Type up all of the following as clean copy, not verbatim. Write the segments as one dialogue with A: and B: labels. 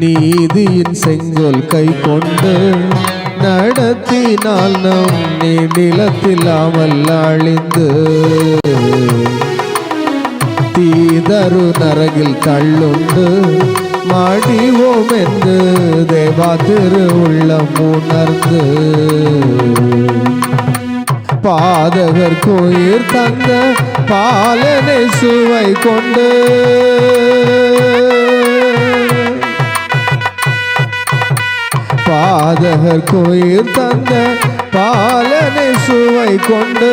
A: நீதியின் செங்கோல் கை கொண்டு நடத்தினால் நம் நிலத்தில்லாமல் அழிந்து தீதரு நரகில் தள்ளுண்டு மாடிவோம் என்று தேவா திரு உள்ளம் உணர்ந்து பாதகர் கோயிர் தந்த பாலனை சுவை கொண்டு பாதகர் கோயிர் தந்த பாலனை சுவை கொண்டு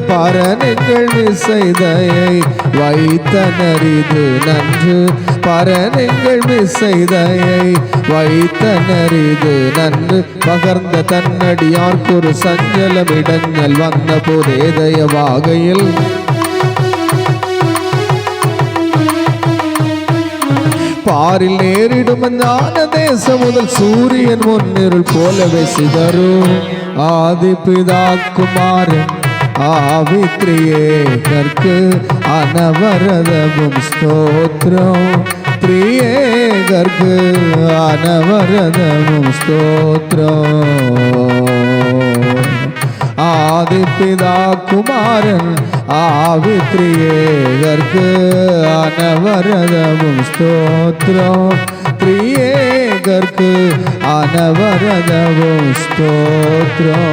A: பரனெங்கள் மிசைதையை வைத்தனரிது நன்று பரனெங்கள் மிசைதையை வைத்தனரிது நன்று பகர்ந்த தன்னடியார்க்கொரு சஞ்சலம் இடங்கள் வந்த போதே தயவாகையில் பாரில் நேரிடும் ஞான தேசம் முதல் சூரியன் முன்னிருள் போலவே சிதறும் ஆதிபிதா குமாரன் ஆவித்ரியேகர்க்கு அனவரதமும் ஸ்தோத்ரம் திரியேகர்க்கு அனவரதமும் ஸ்தோத்ரம் ஆதிபிதா குமாரன் ஆவித்ரியேகர்க்கு அனவரதமும் ஸ்தோத்ரம் திரியேகர்க்கு அனவரதமும் ஸ்தோத்ரம்.